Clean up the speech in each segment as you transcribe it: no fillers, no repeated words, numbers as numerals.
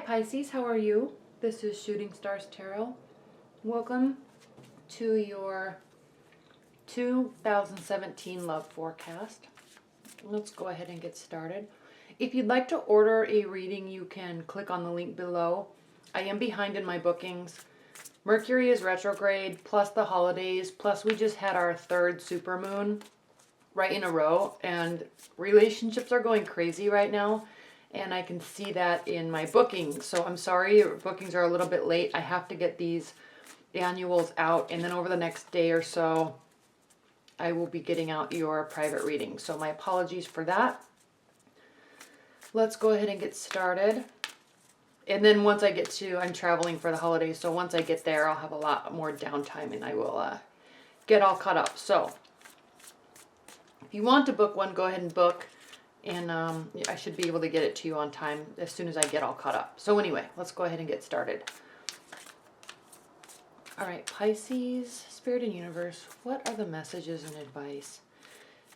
Pisces, how are you? This is Shooting Stars Tarot. Welcome to your 2017 love forecast. Let's go ahead and get started. If you'd like to order a reading, you can click on the link below. I am behind in my bookings. Mercury is retrograde, plus the holidays, plus we just had our third supermoon right in a row, and relationships are going crazy right now. And I can see that in my bookings. So I'm sorry, your bookings are a little bit late. I have to get these annuals out. And then over the next day or so, I will be getting out your private reading. So my apologies for that. Let's go ahead and get started. And then once I get to, I'm traveling for the holidays. So once I get there, I'll have a lot more downtime and I will get all caught up. So if you want to book one, go ahead and book. And I should be able to get it to you on time as soon as I get all caught up. So anyway, let's go ahead and get started. All right, Pisces, Spirit and Universe, what are the messages and advice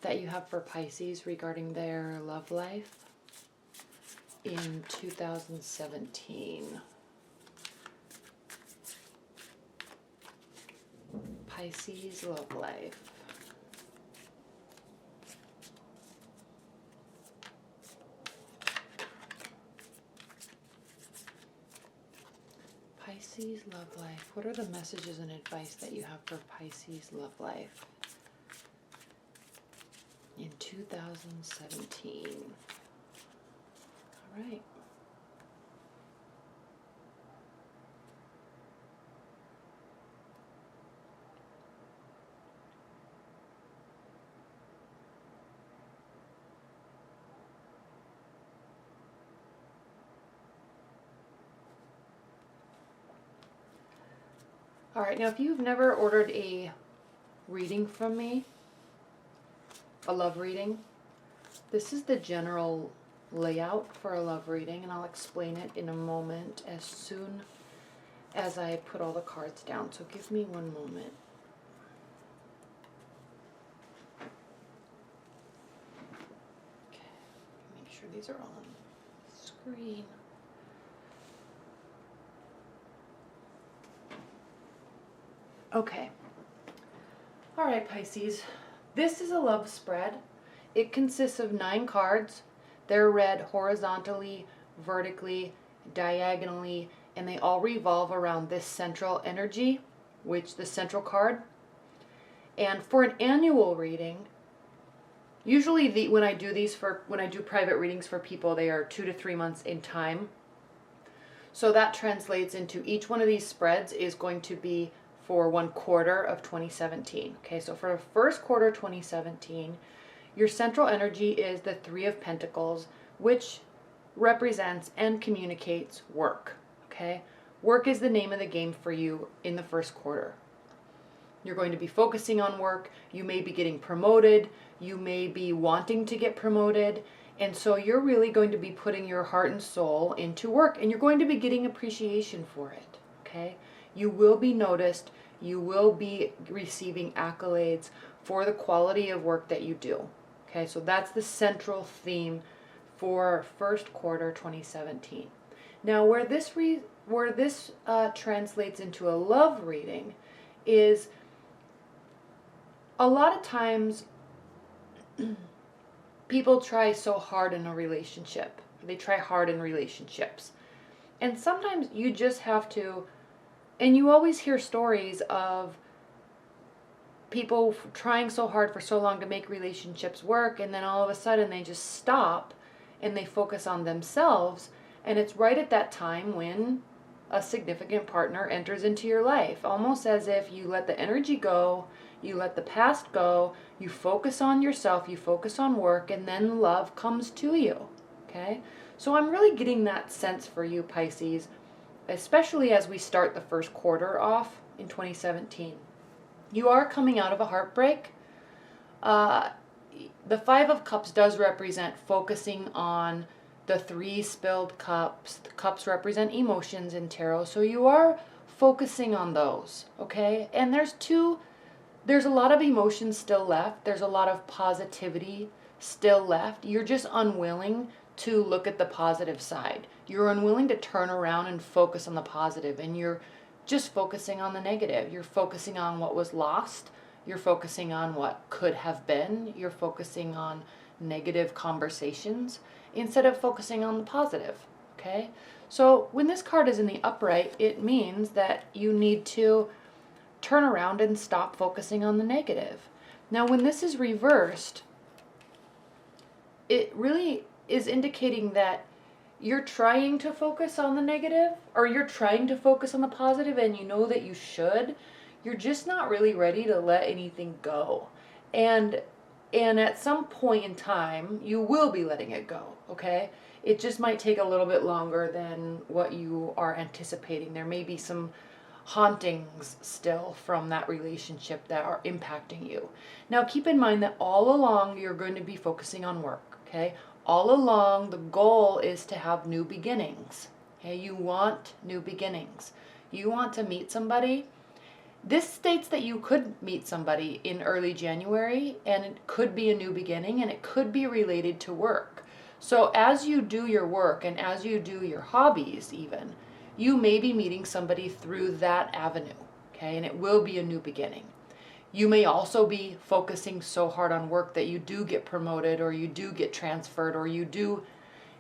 that you have for Pisces regarding their love life in 2017? Pisces love life. Pisces love life. What are the messages and advice that you have for Pisces love life in 2017? All right. All right, now if you've never ordered a reading from me, a love reading, this is the general layout for a love reading, and I'll explain it in a moment as soon as I put all the cards down. So give me one moment. Okay, make sure these are all on the screen. Okay. All right, Pisces. This is a love spread. It consists of 9 cards. They're read horizontally, vertically, diagonally, and they all revolve around this central energy, which the central card. And for an annual reading, usually when I do private readings for people, they are 2 to 3 months in time. So that translates into each one of these spreads is going to be for 1 quarter of 2017. Okay, so for the first quarter 2017, your central energy is the 3 of Pentacles, which represents and communicates work. Okay, work is the name of the game for you in the first quarter. You're going to be focusing on work. You may be getting promoted. You may be wanting to get promoted. And so you're really going to be putting your heart and soul into work, and you're going to be getting appreciation for it. Okay. You will be noticed. You will be receiving accolades for the quality of work that you do. Okay, so that's the central theme for first quarter 2017. Now, where this translates into a love reading is a lot of times people try so hard in a relationship. They try hard in relationships. And sometimes you just have to. And you always hear stories of people trying so hard for so long to make relationships work, and then all of a sudden they just stop and they focus on themselves. And it's right at that time when a significant partner enters into your life, almost as if you let the energy go, you let the past go, you focus on yourself, you focus on work, and then love comes to you. Okay? So I'm really getting that sense for you, Pisces, especially as we start the first quarter off in 2017. You are coming out of a heartbreak. The 5 of Cups does represent focusing on the 3 spilled cups. The cups represent emotions in tarot, so you are focusing on those, okay? And there's a lot of emotions still left. There's a lot of positivity still left. You're just unwilling to look at the positive side. You're unwilling to turn around and focus on the positive, and you're just focusing on the negative. You're focusing on what was lost. You're focusing on what could have been. You're focusing on negative conversations instead of focusing on the positive, okay? So when this card is in the upright, it means that you need to turn around and stop focusing on the negative. Now, when this is reversed, it really is indicating that you're trying to focus on the negative, or you're trying to focus on the positive, and you know that you should. You're just not really ready to let anything go. And at some point in time, you will be letting it go, okay? It just might take a little bit longer than what you are anticipating. There may be some hauntings still from that relationship that are impacting you. Now, keep in mind that all along you're going to be focusing on work, okay? All along, the goal is to have new beginnings, okay? You want new beginnings. You want to meet somebody. This states that you could meet somebody in early January, and it could be a new beginning, and it could be related to work. So as you do your work and as you do your hobbies even, you may be meeting somebody through that avenue, okay? And it will be a new beginning. You may also be focusing so hard on work that you do get promoted, or you do get transferred, or you do,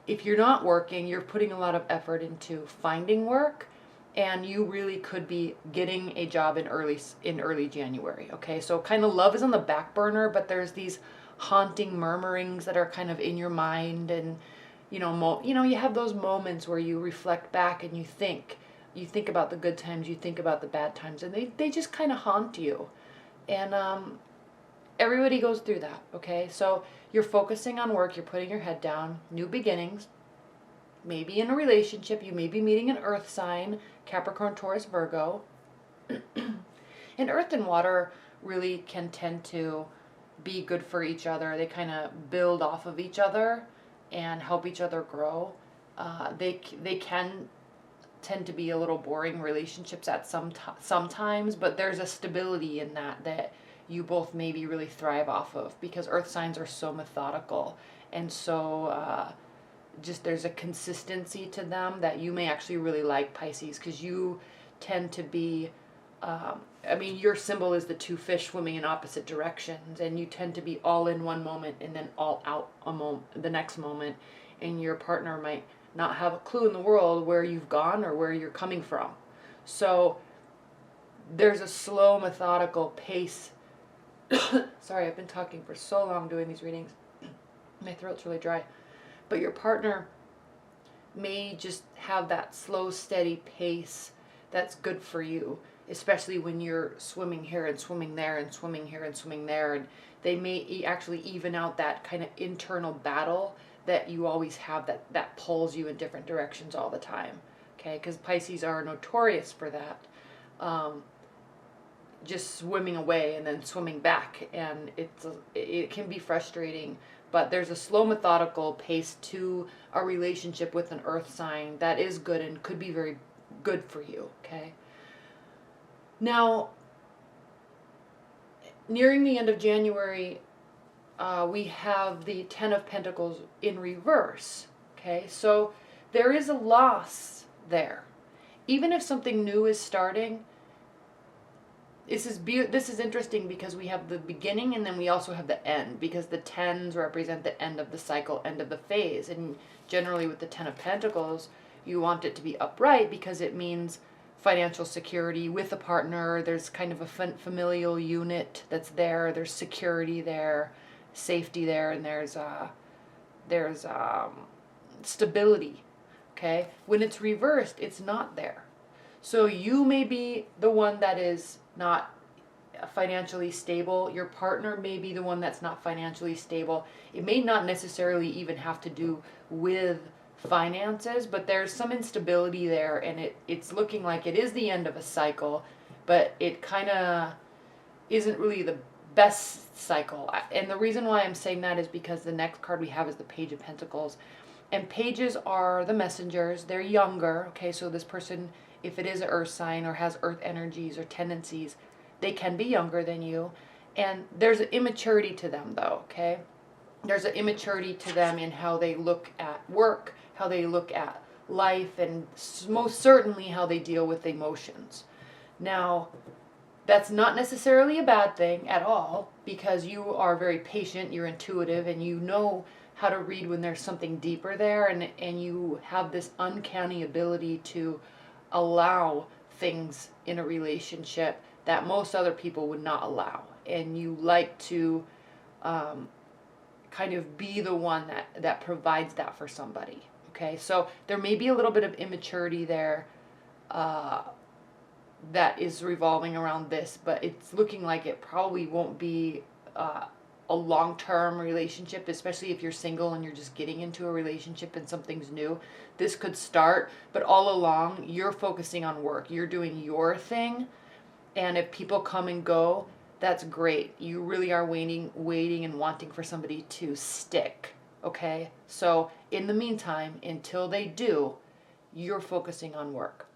if you're not working, you're putting a lot of effort into finding work, and you really could be getting a job in early January, okay? So kind of love is on the back burner, but there's these haunting murmurings that are kind of in your mind, and you have those moments where you reflect back and you think about the good times, you think about the bad times, and they just kind of haunt you. And everybody goes through that, okay? So you're focusing on work, you're putting your head down, new beginnings, maybe in a relationship, you may be meeting an earth sign, Capricorn, Taurus, Virgo. And earth and water really can tend to be good for each other. They kind of build off of each other and help each other grow. They can tend to be a little boring relationships at sometimes, but there's a stability in that you both maybe really thrive off of, because earth signs are so methodical, and so just there's a consistency to them that you may actually really like, Pisces, because you tend to be your symbol is the two fish swimming in opposite directions, and you tend to be all in one moment and then all out the next moment, and your partner might not have a clue in the world where you've gone or where you're coming from. So there's a slow, methodical pace. Sorry, I've been talking for so long doing these readings. My throat's really dry. But your partner may just have that slow, steady pace that's good for you, especially when you're swimming here and swimming there and swimming here and swimming there. And they may actually even out that kind of internal battle that you always have that pulls you in different directions all the time, okay? Because Pisces are notorious for that, just swimming away and then swimming back, and it can be frustrating. But there's a slow, methodical pace to a relationship with an earth sign that is good and could be very good for you, okay? Now, nearing the end of January, we have the Ten of Pentacles in reverse, okay? So there is a loss there. Even if something new is starting, this is interesting because we have the beginning and then we also have the end, because the tens represent the end of the cycle, end of the phase. And generally with the Ten of Pentacles, you want it to be upright because it means financial security with a partner. There's kind of a familial unit that's there. There's security there, safety there, and there's stability, okay? When it's reversed, it's not there. So you may be the one that is not financially stable. Your partner may be the one that's not financially stable. It may not necessarily even have to do with finances, but there's some instability there, and it's looking like it is the end of a cycle, but it kind of isn't really the best cycle. And the reason why I'm saying that is because the next card we have is the Page of Pentacles, and pages are the messengers. They're younger, okay? So this person, if it is an earth sign or has earth energies or tendencies, they can be younger than you, and there's an immaturity to them though, okay? there's an immaturity to them in how they look at work, how they look at life, and most certainly how they deal with emotions. Now, that's not necessarily a bad thing at all, because you are very patient, you're intuitive, and you know how to read when there's something deeper there, and you have this uncanny ability to allow things in a relationship that most other people would not allow. And you like to kind of be the one that provides that for somebody. Okay, so there may be a little bit of immaturity there that is revolving around this, but it's looking like it probably won't be a long-term relationship, especially if you're single and you're just getting into a relationship and something's new. This could start, but all along you're focusing on work. You're doing your thing, and if people come and go, that's great. You really are waiting and wanting for somebody to stick, okay? So in the meantime, until they do, you're focusing on work.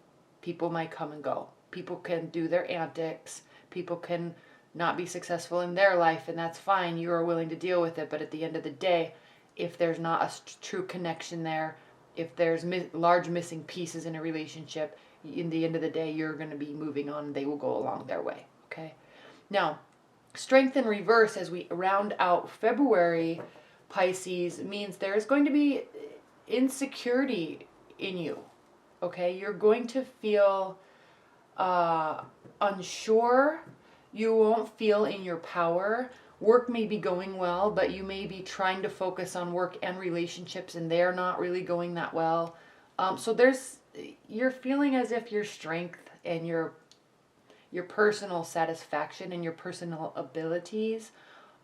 People might come and go. People can do their antics. People can not be successful in their life, and that's fine. You are willing to deal with it, but at the end of the day, if there's not a true connection there, if there's large missing pieces in a relationship, in the end of the day, you're going to be moving on. They will go along their way, okay? Now, strength in reverse as we round out February, Pisces, means there is going to be insecurity in you, okay? You're going to feel unsure. You won't feel in your power. Work may be going well, but you may be trying to focus on work and relationships, and they're not really going that well. So you're feeling as if your strength and your personal satisfaction and your personal abilities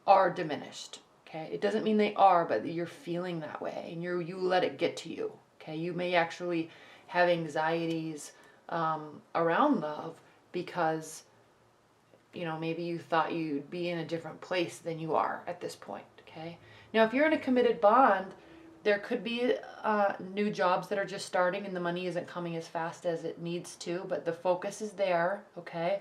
are diminished. Okay, it doesn't mean they are, but you're feeling that way, and you let it get to you. Okay, you may actually have anxieties around love because maybe you thought you'd be in a different place than you are at this point. Okay, now if you're in a committed bond, there could be new jobs that are just starting and the money isn't coming as fast as it needs to, but the focus is there, okay?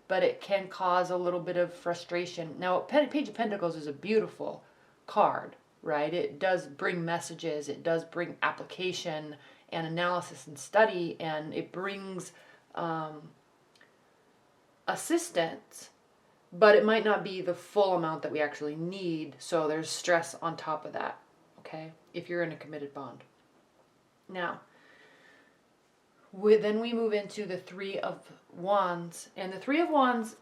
But it can cause a little bit of frustration. Now, Page of Pentacles is a beautiful card, right? It does bring messages, it does bring application and analysis and study, and it brings assistance, but it might not be the full amount that we actually need, so there's stress on top of that. Okay, if you're in a committed bond. Now, then we move into the Three of Wands, and the Three of Wands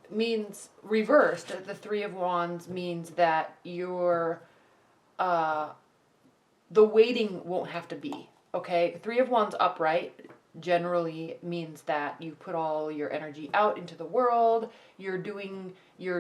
means reversed. The Three of Wands means that the waiting won't have to be. Okay, Three of Wands upright generally means that you put all your energy out into the world. You're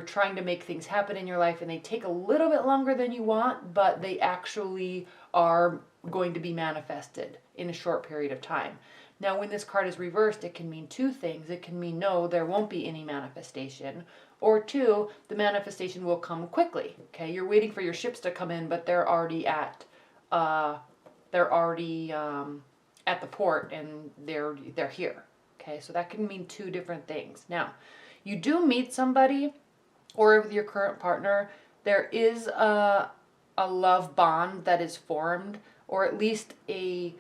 trying to make things happen in your life, and they take a little bit longer than you want, but they actually are going to be manifested in a short period of time. Now, when this card is reversed, it can mean two things. It can mean no, there won't be any manifestation, or two, the manifestation will come quickly. Okay, you're waiting for your ships to come in, but they're already at the port, and they're here. Okay, so that can mean two different things. Now, you do meet somebody, or with your current partner, there is a love bond that is formed, or at least a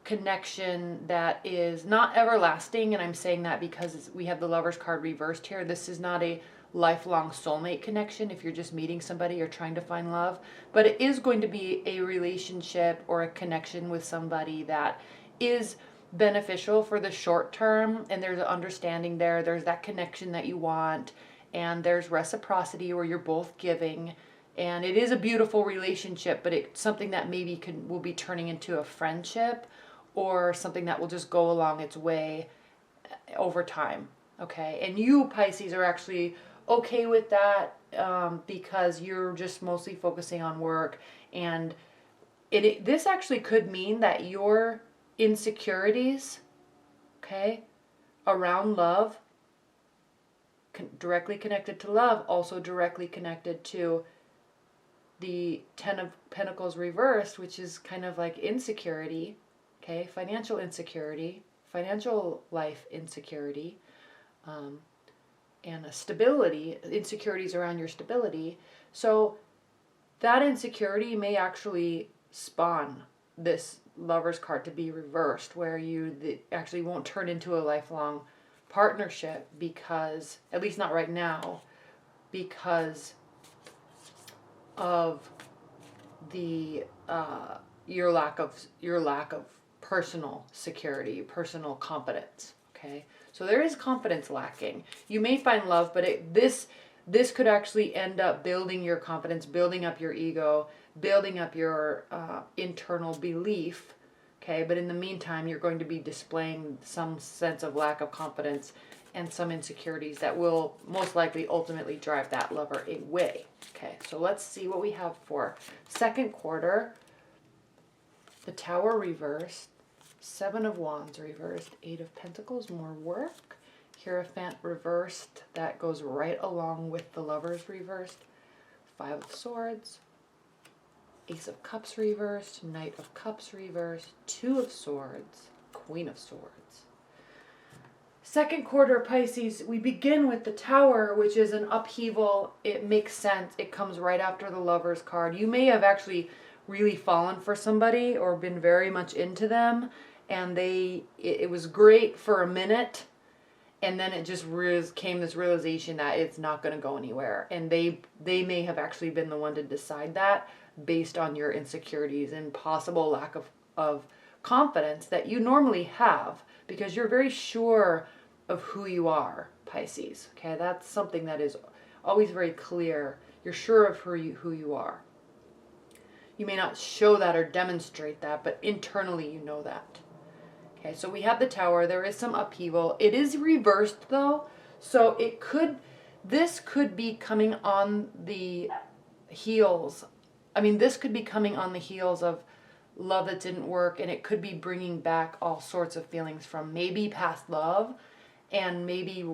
connection that is not everlasting. And I'm saying that because we have the Lover's card reversed here. This is not a lifelong soulmate connection if you're just meeting somebody or trying to find love, but it is going to be a relationship or a connection with somebody that is beneficial for the short term, and there's an understanding there. There's that connection that you want, and there's reciprocity where you're both giving, and it is a beautiful relationship, but it's something that maybe will be turning into a friendship or something that will just go along its way over time. Okay, and you, Pisces, are actually okay with that because you're just mostly focusing on work, and this actually could mean that your insecurities, okay, around love, directly connected to love, also directly connected to the Ten of Pentacles reversed, which is kind of like insecurity, okay, financial insecurity, financial life insecurity, and a stability, insecurities around your stability. So that insecurity may actually spawn this Lover's card to be reversed, where actually won't turn into a lifelong partnership, because, at least not right now, because of the your lack of personal security, personal confidence. Okay, so there is confidence lacking. You may find love, but this could actually end up building your confidence, building up your ego, building up your internal belief. Okay, but in the meantime, you're going to be displaying some sense of lack of confidence and some insecurities that will most likely ultimately drive that lover away. Okay, so let's see what we have for second quarter. The Tower reversed, Seven of Wands reversed, Eight of Pentacles, more work. Hierophant reversed, that goes right along with the Lovers reversed. Five of Swords, Ace of Cups reversed, Knight of Cups reversed, Two of Swords, Queen of Swords. Second quarter, Pisces, we begin with the Tower, which is an upheaval. It makes sense. It comes right after the Lover's card. You may have actually really fallen for somebody or been very much into them, and it was great for a minute, and then it just came this realization that it's not going to go anywhere. And they may have actually been the one to decide that, based on your insecurities and possible lack of confidence that you normally have, because you're very sure of who you are, Pisces. Okay, that's something that is always very clear. You're sure of who you are. You may not show that or demonstrate that, but internally you know that. Okay, so we have the Tower. There is some upheaval. It is reversed though, so this could be coming on the heels. I mean, this could be coming on the heels of love that didn't work, and it could be bringing back all sorts of feelings from maybe past love, and maybe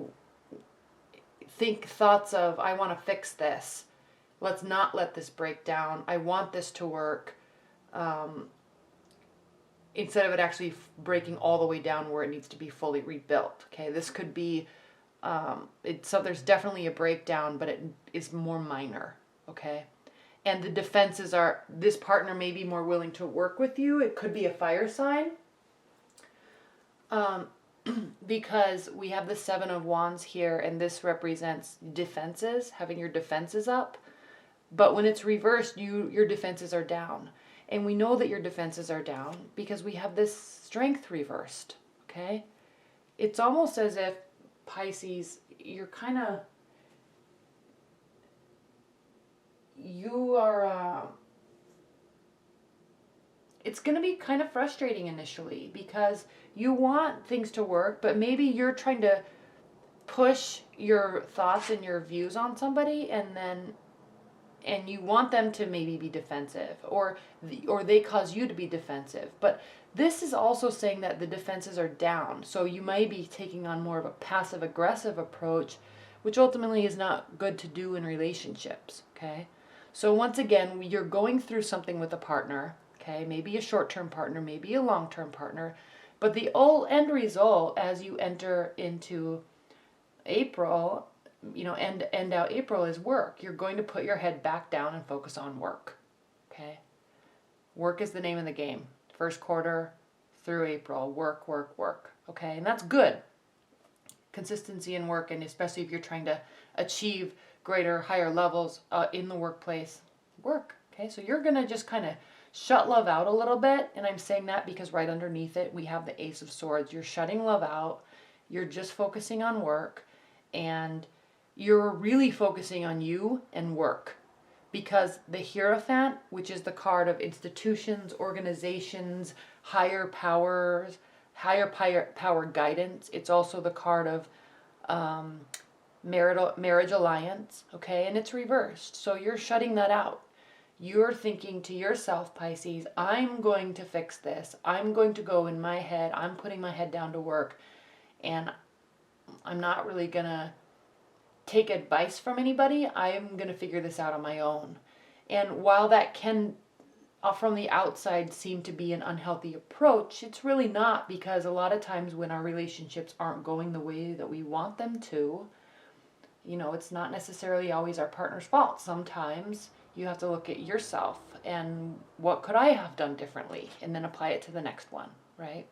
think thoughts of, I want to fix this. Let's not let this break down. I want this to work. Instead of it actually breaking all the way down where it needs to be fully rebuilt. Okay, this could be, so there's definitely a breakdown, but it is more minor. Okay. And the defenses are, this partner may be more willing to work with you. It could be a fire sign. Because we have the Seven of Wands here, and this represents defenses, having your defenses up. But when it's reversed, your defenses are down. And we know that your defenses are down because we have this Strength reversed. Okay? It's almost as if, Pisces, you're kind of, it's going to be kind of frustrating initially, because you want things to work, but maybe you're trying to push your thoughts and your views on somebody, and you want them to maybe be defensive, or they cause you to be defensive. But this is also saying that the defenses are down, so you might be taking on more of a passive aggressive approach, which ultimately is not good to do in relationships. Okay, so once again, you're going through something with a partner. Okay, maybe a short-term partner, maybe a long-term partner, but the end result as you enter into April, end out April, is work. You're going to put your head back down and focus on work. Okay, work is the name of the game. First quarter through April, work, work, work. Okay, and that's good. Consistency in work, and especially if you're trying to achieve greater, higher levels in the workplace, work. Okay, so you're gonna just kind of shut love out a little bit, and I'm saying that because right underneath it we have the Ace of Swords. You're shutting love out, you're just focusing on work, and you're really focusing on you and work, because the Hierophant, which is the card of institutions, organizations, higher powers, power guidance, it's also the card of marriage alliance, okay, and it's reversed, so you're shutting that out. You're thinking to yourself, Pisces, I'm going to fix this. I'm going to go in my head. I'm putting my head down to work. And I'm not really going to take advice from anybody. I'm going to figure this out on my own. And while that can, from the outside, seem to be an unhealthy approach, it's really not, because a lot of times when our relationships aren't going the way that we want them to, You know, it's not necessarily always our partner's fault. Sometimes you have to look at yourself and what could I have done differently, and then apply it to the next one, right?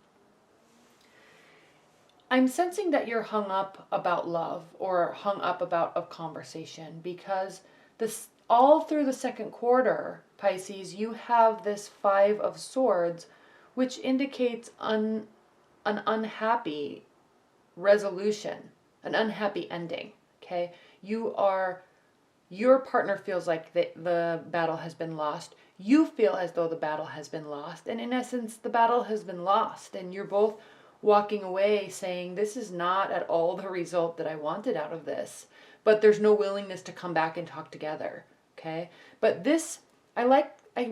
I'm sensing that you're hung up about love or hung up about a conversation, because this all through the second quarter, Pisces, you have this Five of Swords, which indicates an unhappy resolution, an unhappy ending. Okay, your partner feels like the battle has been lost. You feel as though the battle has been lost, and in essence, the battle has been lost, and you're both walking away saying, this is not at all the result that I wanted out of this. But there's no willingness to come back and talk together. Okay? But this, I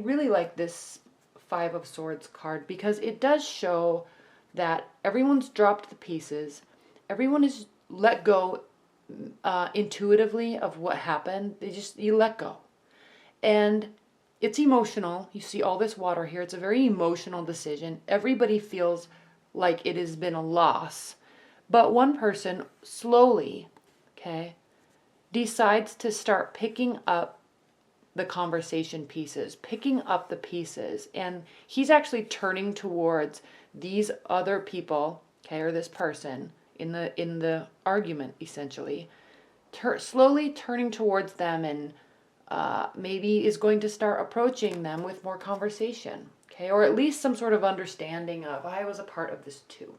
really like this Five of Swords card, because it does show that everyone's dropped the pieces. Everyone is let go intuitively of what happened. You let go. And it's emotional. You see all this water here. It's a very emotional decision. Everybody feels like it has been a loss. But one person slowly, okay, decides to start picking up the conversation pieces, picking up the pieces. And he's actually turning towards these other people, okay, or this person in the argument, essentially. Slowly turning towards them, and maybe is going to start approaching them with more conversation. Okay, or at least some sort of understanding of, I was a part of this too.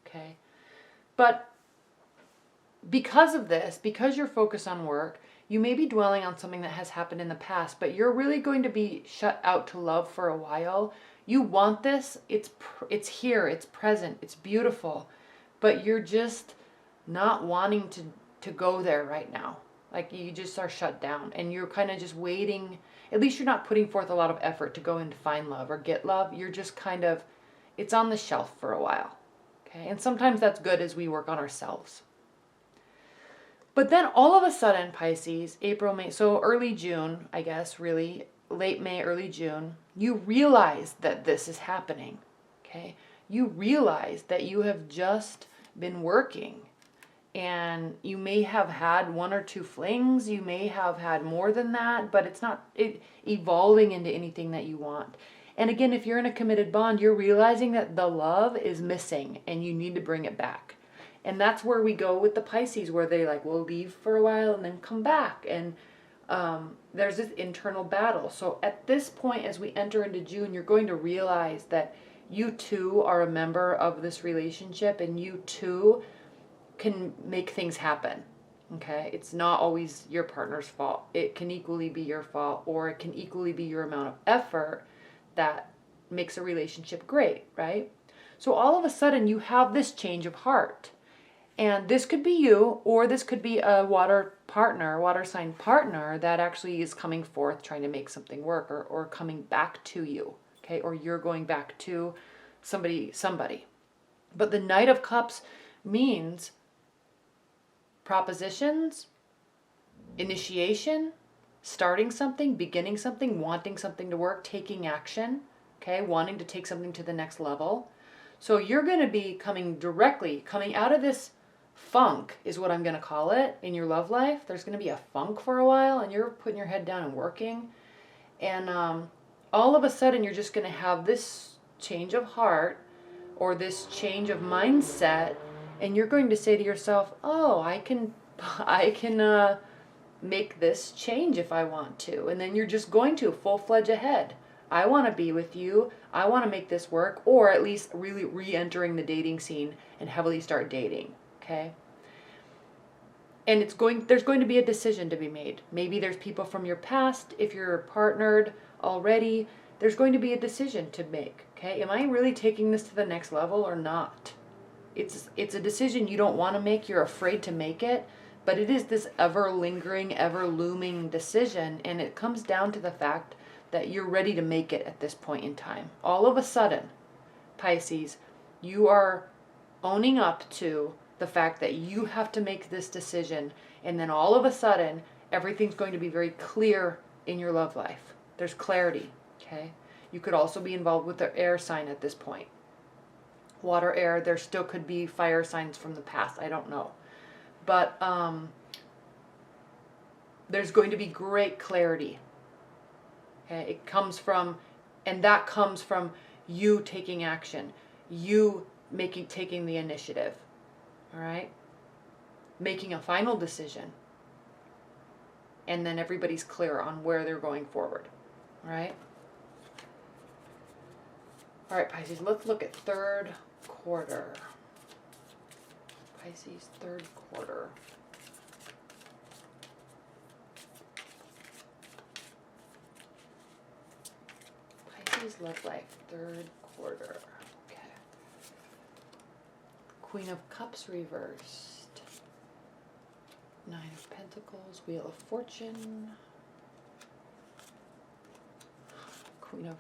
Okay, but because of this, because you're focused on work, you may be dwelling on something that has happened in the past, but you're really going to be shut out to love for a while. You want this, it's here, it's present, it's beautiful, but you're just not wanting to go there right now. Like, you just are shut down, and you're kind of just waiting. At least you're not putting forth a lot of effort to go and find love or get love. You're just kind of, it's on the shelf for a while. Okay, and sometimes that's good as we work on ourselves. But then all of a sudden, Pisces, April, May, so early June, I guess, really, late May, early June, you realize that this is happening. Okay, you realize that you have just been working. And you may have had one or two flings, you may have had more than that, but it's not evolving into anything that you want. And again, if you're in a committed bond, you're realizing that the love is missing and you need to bring it back. And that's where we go with the Pisces, where they will leave for a while and then come back. And there's this internal battle. So at this point, as we enter into June, you're going to realize that you too are a member of this relationship, and you too can make things happen. Okay, it's not always your partner's fault. It can equally be your fault, or it can equally be your amount of effort that makes a relationship great, right? So all of a sudden you have this change of heart, and this could be you, or this could be a water sign partner that actually is coming forth trying to make something work, or coming back to you. Okay, or you're going back to somebody. But the Knight of Cups means propositions, initiation, starting something, beginning something, wanting something to work, taking action, okay, wanting to take something to the next level. So you're going to be coming out of this funk, is what I'm going to call it, in your love life. There's going to be a funk for a while, and you're putting your head down and working. And all of a sudden, you're just going to have this change of heart, or this change of mindset. And you're going to say to yourself, oh, I can make this change if I want to. And then you're just going to full-fledged ahead. I want to be with you. I want to make this work, or at least really re-entering the dating scene and heavily start dating. Okay? And there's going to be a decision to be made. Maybe there's people from your past. If you're partnered already, there's going to be a decision to make. Okay? Am I really taking this to the next level or not? It's a decision you don't want to make. You're afraid to make it, but it is this ever lingering, ever looming decision, and it comes down to the fact that you're ready to make it at this point in time. All of a sudden, Pisces, you are owning up to the fact that you have to make this decision, and then all of a sudden, everything's going to be very clear in your love life. There's clarity, okay? You could also be involved with the air sign at this point. Water, air, there still could be fire signs from the past. I don't know. But there's going to be great clarity. Okay? And that comes from you taking action, you taking the initiative, all right? Making a final decision. And then everybody's clear on where they're going forward, all right? All right, Pisces, let's look at third quarter. Pisces, third quarter. Pisces love life, third quarter. Okay. Queen of Cups reversed. Nine of Pentacles, Wheel of Fortune. Queen of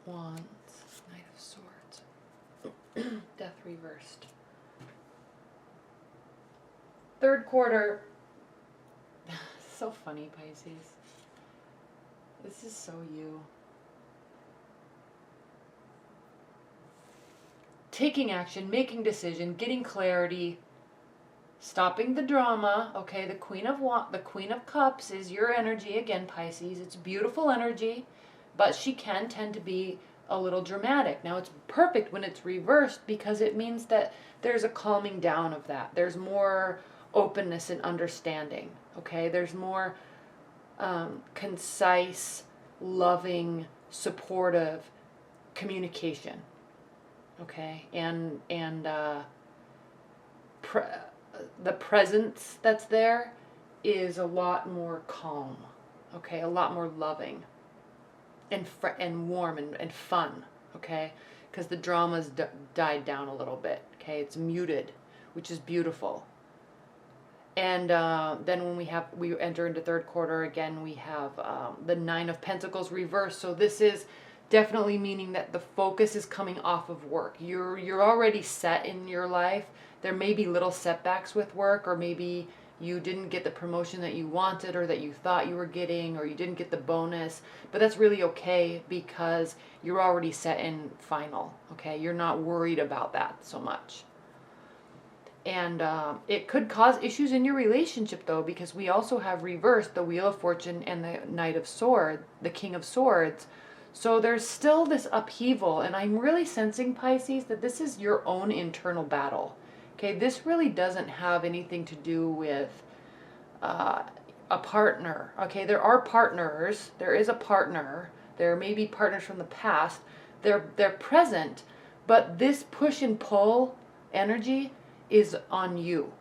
Wands, Knight of Swords. Death reversed. Third quarter. So funny, Pisces. This is so you. Taking action, making decision, getting clarity, stopping the drama. Okay, the Queen of Cups is your energy again, Pisces. It's beautiful energy, but she can tend to be a little dramatic. Now it's perfect when it's reversed because it means that there's a calming down of that. There's more openness and understanding. Okay, there's more concise, loving, supportive communication. Okay, and the presence that's there is a lot more calm. Okay, a lot more loving, and warm and fun. Okay, because the drama's died down a little bit. Okay, it's muted, which is beautiful. And then when we enter into third quarter again, we have the Nine of Pentacles reversed. So this is definitely meaning that the focus is coming off of work. You're already set in your life. There may be little setbacks with work, or maybe you didn't get the promotion that you wanted or that you thought you were getting, or you didn't get the bonus. But that's really okay because you're already set in final. Okay, you're not worried about that so much. And it could cause issues in your relationship, though, because we also have reversed the Wheel of Fortune and the Knight of Swords, the King of Swords. So there's still this upheaval, and I'm really sensing, Pisces, that this is your own internal battle. Okay, this really doesn't have anything to do with a partner. Okay, there are partners. There is a partner. There may be partners from the past. They're present, but this push and pull energy is on you.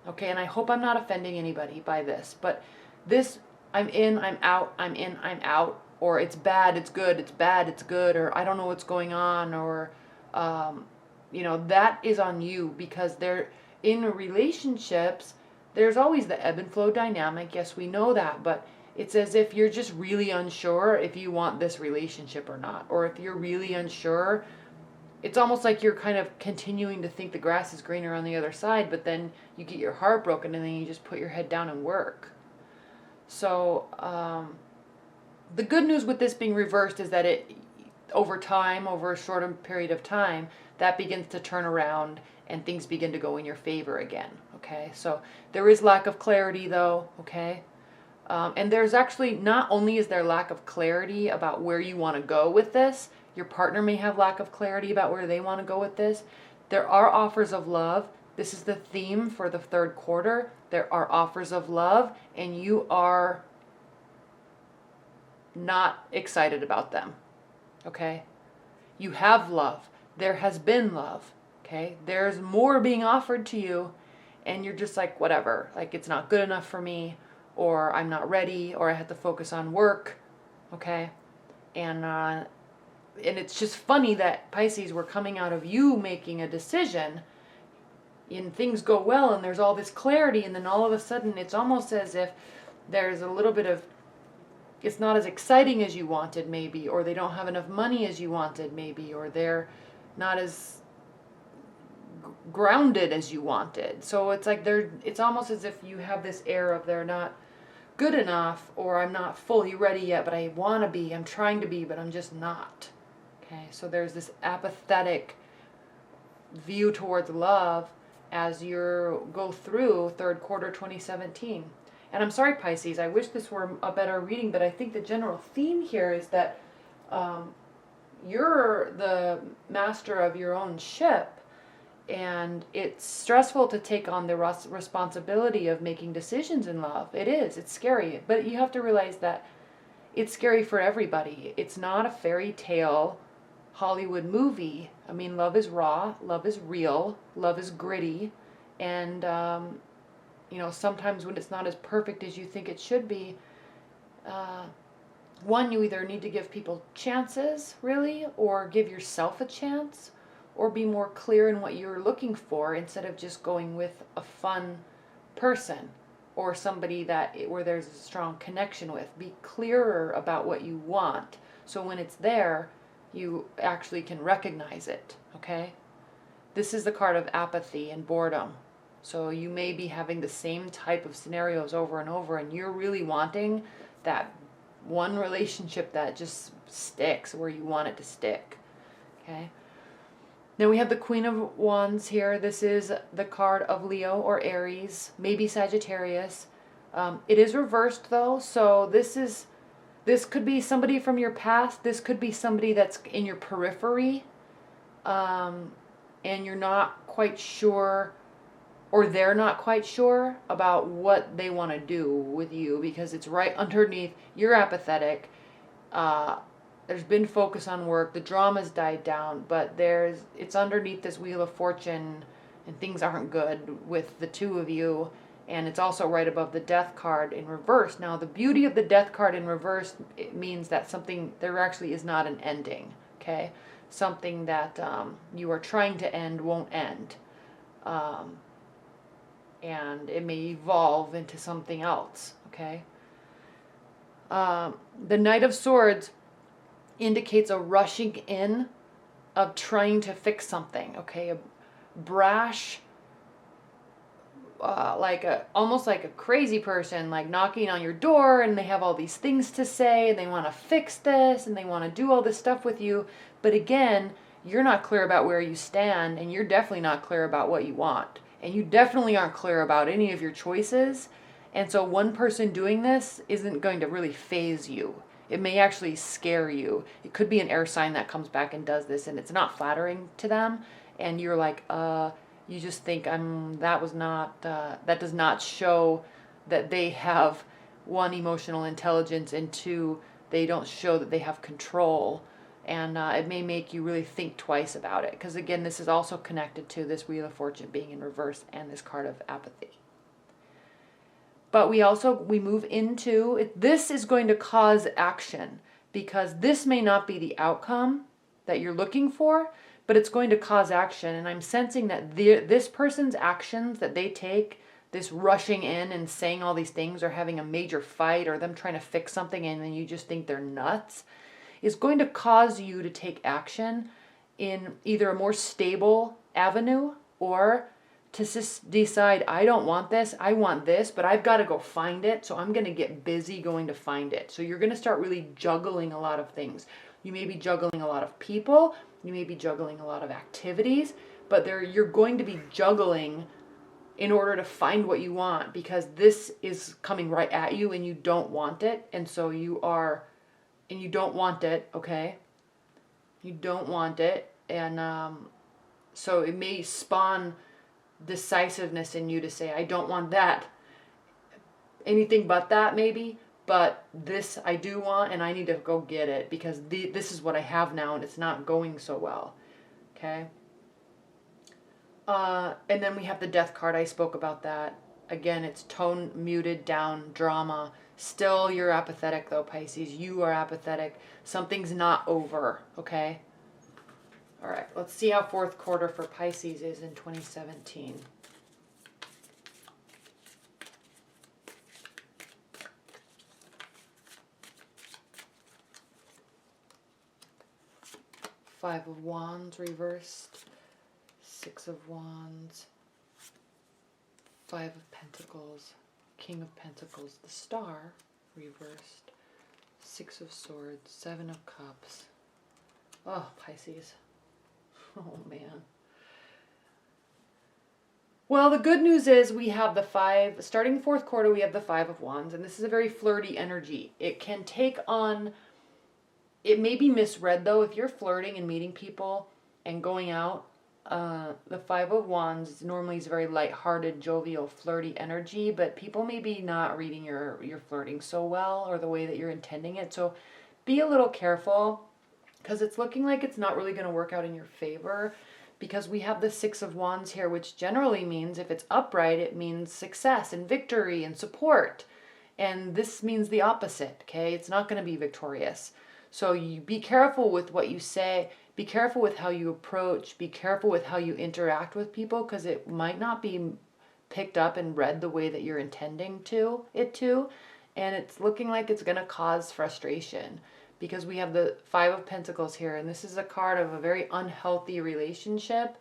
Okay, and I hope I'm not offending anybody by this, but this, I'm in, I'm out, I'm in, I'm out, or it's bad, it's good, it's bad, it's good, or I don't know what's going on, or that is on you, because they're in relationships. There's always the ebb and flow dynamic. Yes, we know that, but it's as if you're just really unsure if you want this relationship or not, or if you're really unsure. It's almost like you're kind of continuing to think the grass is greener on the other side, but then you get your heart broken and then you just put your head down and work. So the good news with this being reversed is that it, over time, over a shorter period of time, that begins to turn around and things begin to go in your favor again. Okay, so there is lack of clarity, though. Okay, and there's actually, not only is there lack of clarity about where you want to go with this, your partner may have lack of clarity about where they want to go with this. There are offers of love. This is the theme for the third quarter. There are offers of love, and you are not excited about them. Okay? You have love. There has been love. Okay? There's more being offered to you, and you're just like, whatever. Like, it's not good enough for me, or I'm not ready, or I have to focus on work. Okay? And it's just funny that, Pisces, we're coming out of you making a decision and things go well and there's all this clarity, and then all of a sudden it's almost as if there's a little bit of, it's not as exciting as you wanted maybe, or they don't have enough money as you wanted maybe, or they're not as grounded as you wanted. So it's like it's almost as if you have this air of they're not good enough, or I'm not fully ready yet, but I want to be, I'm trying to be, but I'm just not. Okay, so there's this apathetic view towards love as you go through third quarter 2017. And I'm sorry, Pisces, I wish this were a better reading, but I think the general theme here is that you're the master of your own ship, and it's stressful to take on the responsibility of making decisions in love. It is. It's scary. But you have to realize that it's scary for everybody. It's not a fairy tale Hollywood movie. I mean, love is raw, love is real, love is gritty, and you know, sometimes when it's not as perfect as you think it should be, one, you either need to give people chances, really, or give yourself a chance, or be more clear in what you're looking for instead of just going with a fun person or somebody where there's a strong connection with. Be clearer about what you want, so when it's there, you actually can recognize it, okay? This is the card of apathy and boredom. So you may be having the same type of scenarios over and over, and you're really wanting that one relationship that just sticks where you want it to stick, okay? Then we have the Queen of Wands here. This is the card of Leo or Aries, maybe Sagittarius. It is reversed though, so this could be somebody from your past. This could be somebody that's in your periphery, and you're not quite sure, or they're not quite sure about what they want to do with you, because it's right underneath. You're apathetic. There's been focus on work. The drama's died down, but it's underneath this Wheel of Fortune, and things aren't good with the two of you. And it's also right above the Death card in reverse. Now, the beauty of the Death card in reverse, it means that there actually is not an ending, okay? Something that you are trying to end won't end. And it may evolve into something else, okay? The Knight of Swords indicates a rushing in of trying to fix something, okay? A brash, almost like a crazy person, like knocking on your door, and they have all these things to say, and they want to fix this, and they want to do all this stuff with you. But again, you're not clear about where you stand, and you're definitely not clear about what you want. And you definitely aren't clear about any of your choices. And so one person doing this isn't going to really faze you. It may actually scare you. It could be an air sign that comes back and does this, and it's not flattering to them. And you're like, you just think, that does not show that they have, one, emotional intelligence, and two, they don't show that they have control. And it may make you really think twice about it. Because again, this is also connected to this Wheel of Fortune being in reverse and this card of apathy. But we move into, this is going to cause action, because this may not be the outcome that you're looking for, but it's going to cause action. And I'm sensing that this person's actions that they take, this rushing in and saying all these things, or having a major fight, or them trying to fix something and then you just think they're nuts, is going to cause you to take action in either a more stable avenue, or to just decide, I don't want this, I want this, but I've got to go find it, so I'm going to get busy going to find it. So you're going to start really juggling a lot of things. You may be juggling a lot of people, you may be juggling a lot of activities, but you're going to be juggling in order to find what you want, because this is coming right at you and you don't want it. And so you don't want it, okay? You don't want it. And so it may spawn decisiveness in you to say, I don't want that. Anything but that, maybe. But this I do want, and I need to go get it, because this is what I have now, and it's not going so well. Okay? And then we have the Death card. I spoke about that. Again, it's tone muted down, drama. Still, you're apathetic, though, Pisces. You are apathetic. Something's not over, okay? All right, let's see how fourth quarter for Pisces is in 2017. Five of Wands reversed. Six of Wands. Five of Pentacles. King of Pentacles. The Star reversed. Six of Swords. Seven of Cups. Oh, Pisces. Oh, man. Well, the good news is we have the five, starting fourth quarter, we have the Five of Wands, and this is a very flirty energy. It can take on, it may be misread though, if you're flirting and meeting people and going out, the Five of Wands normally is very lighthearted, jovial, flirty energy, but people may be not reading your flirting so well or the way that you're intending it. So be a little careful because it's looking like it's not really going to work out in your favor because we have the Six of Wands here, which generally means if it's upright, it means success and victory and support. And this means the opposite, okay? It's not going to be victorious. So you be careful with what you say. Be careful with how you approach. Be careful with how you interact with people because it might not be picked up and read the way that you're intending it to. And it's looking like it's going to cause frustration because we have the Five of Pentacles here. And this is a card of a very unhealthy relationship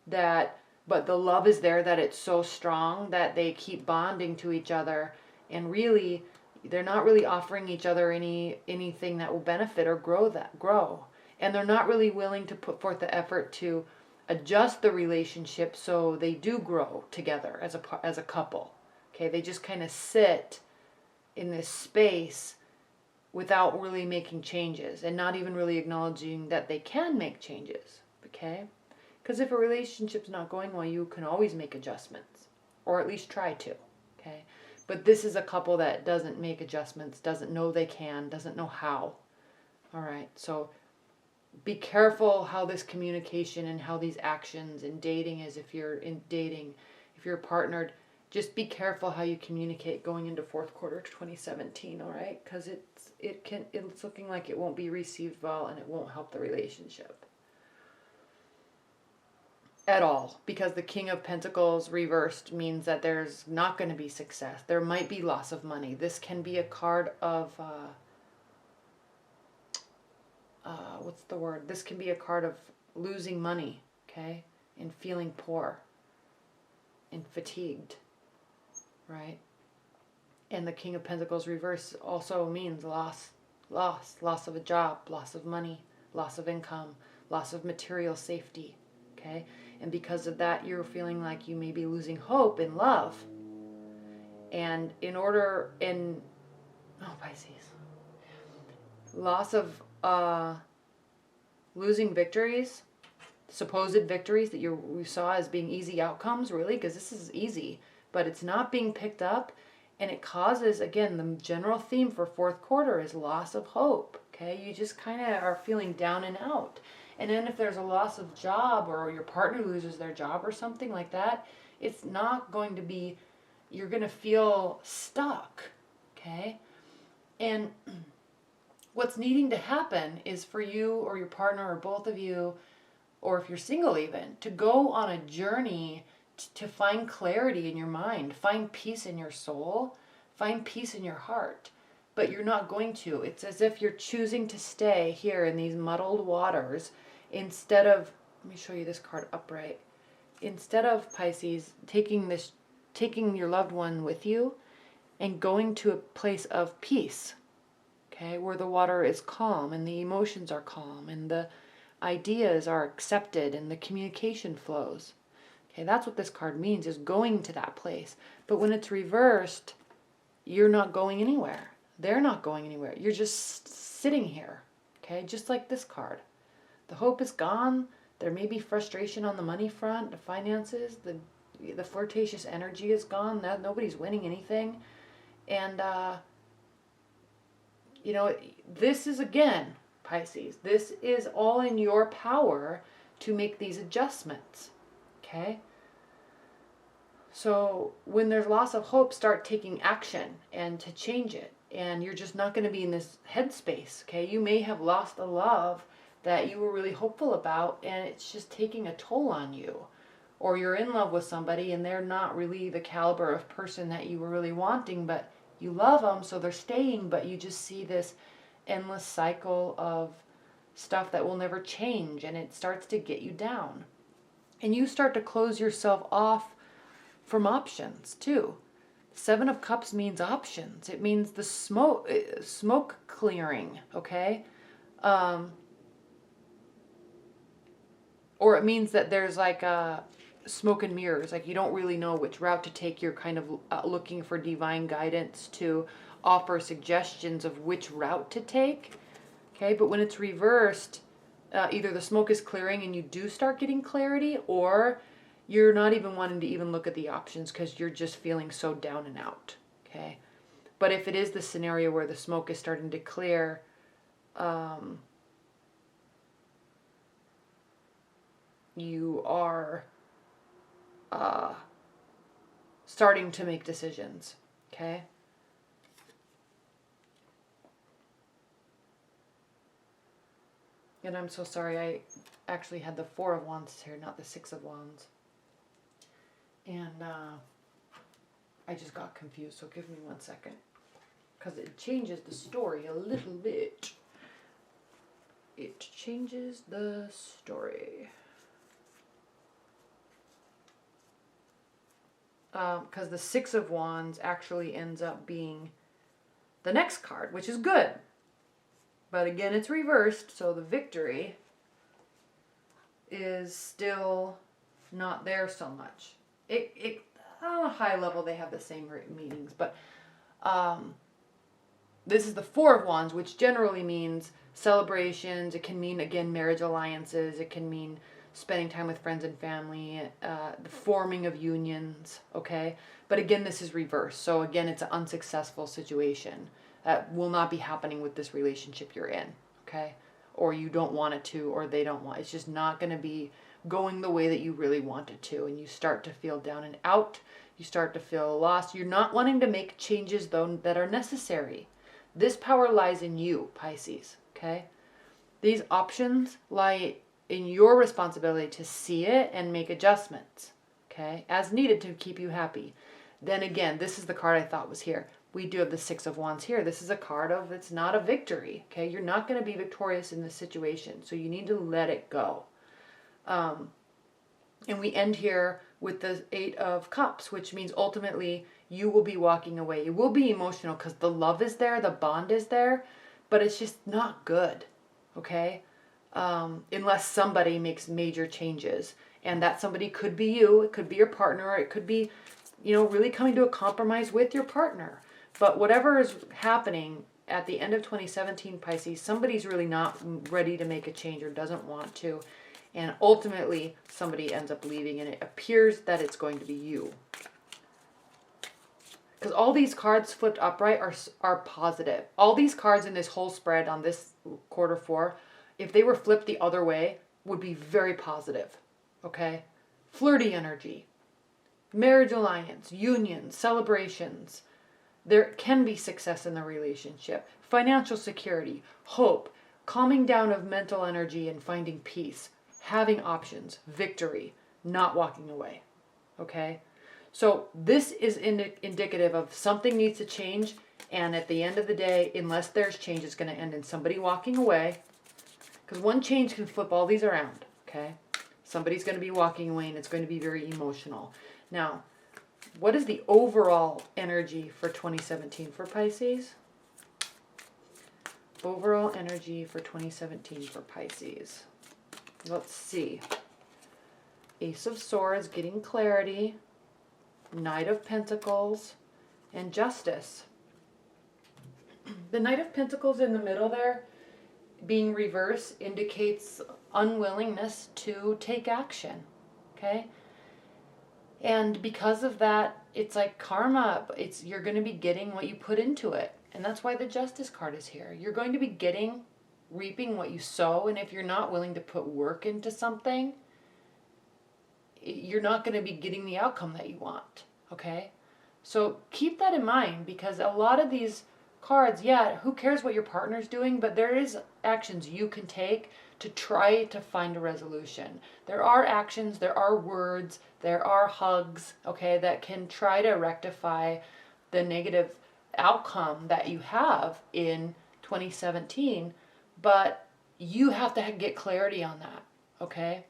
but the love is there, that it's so strong that they keep bonding to each other. And really, they're not really offering each other anything that will benefit or grow. And they're not really willing to put forth the effort to adjust the relationship so they do grow together as a couple. Okay, they just kind of sit in this space without really making changes and not even really acknowledging that they can make changes. Okay, because if a relationship's not going well, you can always make adjustments, or at least try to. Okay. But this is a couple that doesn't make adjustments, doesn't know they can, doesn't know how. All right, so be careful how this communication and how these actions in dating is. If you're partnered, just be careful how you communicate going into fourth quarter 2017, all right? Because it's looking like it won't be received well and it won't help the relationship at all, because the King of Pentacles reversed means that there's not going to be success. There might be loss of money. This can be a card of, what's the word? This can be a card of losing money, okay? And feeling poor and fatigued, right? And the King of Pentacles reverse also means loss of a job, loss of money, loss of income, loss of material safety, okay? And because of that, you're feeling like you may be losing hope in love. And Pisces, loss of, losing victories, supposed victories that you saw as being easy outcomes, really, because this is easy, but it's not being picked up. And it causes, again, the general theme for fourth quarter is loss of hope, okay? You just kind of are feeling down and out. And then if there's a loss of job or your partner loses their job or something like that, it's not going to be, you're going to feel stuck, okay? And what's needing to happen is for you or your partner or both of you, or if you're single even, to go on a journey to find clarity in your mind, find peace in your soul, find peace in your heart. But you're not going to. It's as if you're choosing to stay here in these muddled waters instead of, let me show you this card upright. Instead of, Pisces, taking your loved one with you and going to a place of peace, okay, where the water is calm and the emotions are calm and the ideas are accepted and the communication flows. Okay, that's what this card means, is going to that place. But when it's reversed, you're not going anywhere. They're not going anywhere. You're just sitting here, okay, just like this card. The hope is gone. There may be frustration on the money front, the finances, the flirtatious energy is gone. Nobody's winning anything. And, this is, again, Pisces, this is all in your power to make these adjustments, okay? So when there's loss of hope, start taking action and to change it. And you're just not going to be in this headspace, okay? You may have lost a love that you were really hopeful about, and it's just taking a toll on you. Or you're in love with somebody and they're not really the caliber of person that you were really wanting, but you love them, so they're staying, but you just see this endless cycle of stuff that will never change, and it starts to get you down. And you start to close yourself off from options too. Seven of Cups means options. It means the smoke clearing, okay? Or it means that there's like smoke and mirrors. Like you don't really know which route to take. You're kind of looking for divine guidance to offer suggestions of which route to take. Okay, but when it's reversed, either the smoke is clearing and you do start getting clarity, or you're not even wanting to even look at the options because you're just feeling so down and out. Okay, but if it is the scenario where the smoke is starting to clear, you are starting to make decisions. Okay. And I'm so sorry, I actually had the Four of Wands here, not the Six of Wands. And I just got confused, so give me 1 second. Because it changes the story a little bit. It changes the story. Because the Six of Wands actually ends up being the next card, which is good. But again, it's reversed, so the victory is still not there so much. It on a high level, they have the same meanings, but this is the Four of Wands, which generally means celebrations. It can mean, again, marriage alliances. It can mean spending time with friends and family, the forming of unions, okay? But again, this is reversed. So again, it's an unsuccessful situation. That will not be happening with this relationship you're in, okay? Or you don't want it to, or they don't want it. It's just not going to be going the way that you really want it to. And you start to feel down and out. You start to feel lost. You're not wanting to make changes, though, that are necessary. This power lies in you, Pisces, okay? These options lie in your responsibility to see it and make adjustments, okay? As needed to keep you happy. Then again, this is the card I thought was here. We do have the Six of Wands here. This is a card of, it's not a victory, okay? You're not going to be victorious in this situation, so you need to let it go. And we end here with the Eight of Cups, which means ultimately you will be walking away. You will be emotional because the love is there, the bond is there, but it's just not good, okay? Unless somebody makes major changes. And that somebody could be you, it could be your partner, or it could be, you know, really coming to a compromise with your partner. But whatever is happening at the end of 2017, Pisces, somebody's really not ready to make a change or doesn't want to. And ultimately, somebody ends up leaving, and it appears that it's going to be you. Because all these cards flipped upright are positive. All these cards in this whole spread on this quarter four, if they were flipped the other way, would be very positive. Okay? Flirty energy. Marriage alliance, unions, celebrations. There can be success in the relationship. Financial security, hope, calming down of mental energy and finding peace. Having options, victory, not walking away. Okay? So this is indicative of something needs to change, and at the end of the day, unless there's change, it's going to end in somebody walking away. Because one change can flip all these around. Okay? Somebody's going to be walking away, and it's going to be very emotional. Now, what is the overall energy for 2017 for Pisces? Overall energy for 2017 for Pisces. Let's see. Ace of Swords, getting clarity. Knight of Pentacles, and Justice. The Knight of Pentacles in the middle there, being reversed, indicates unwillingness to take action. Okay? And because of that, it's like karma. You're going to be getting what you put into it. And that's why the Justice card is here. You're going to be reaping what you sow. And if you're not willing to put work into something, you're not going to be getting the outcome that you want. Okay? So keep that in mind, because a lot of these cards, yeah, who cares what your partner's doing, but there is actions you can take to try to find a resolution. There are actions, there are words, there are hugs, okay, that can try to rectify the negative outcome that you have in 2017, but you have to get clarity on that, okay?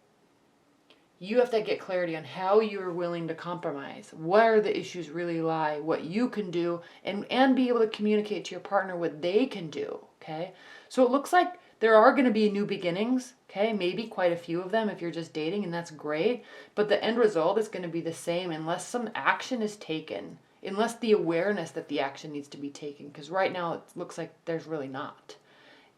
You have to get clarity on how you're willing to compromise, where the issues really lie, what you can do, and be able to communicate to your partner what they can do, okay? So it looks like There are going to be new beginnings, okay? Maybe quite a few of them if you're just dating, and that's great. But the end result is going to be the same unless some action is taken, unless the awareness that the action needs to be taken. Because right now it looks like there's really not.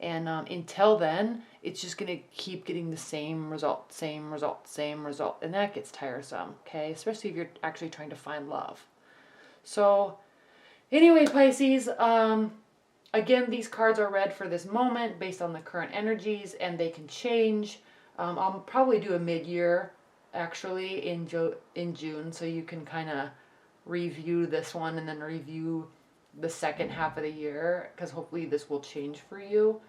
And until then, it's just going to keep getting the same result, same result, same result. And that gets tiresome, okay? Especially if you're actually trying to find love. So, anyway, Pisces, again, these cards are read for this moment based on the current energies, and they can change. I'll probably do a mid-year, actually, in June, so you can kind of review this one and then review the second half of the year, because hopefully this will change for you.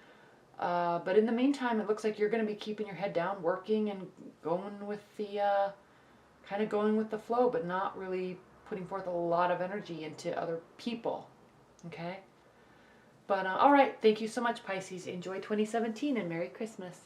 But in the meantime, it looks like you're going to be keeping your head down, working and going with the, kind of going with the flow, but not really putting forth a lot of energy into other people. Okay? But all right, thank you so much, Pisces. Enjoy 2017 and Merry Christmas.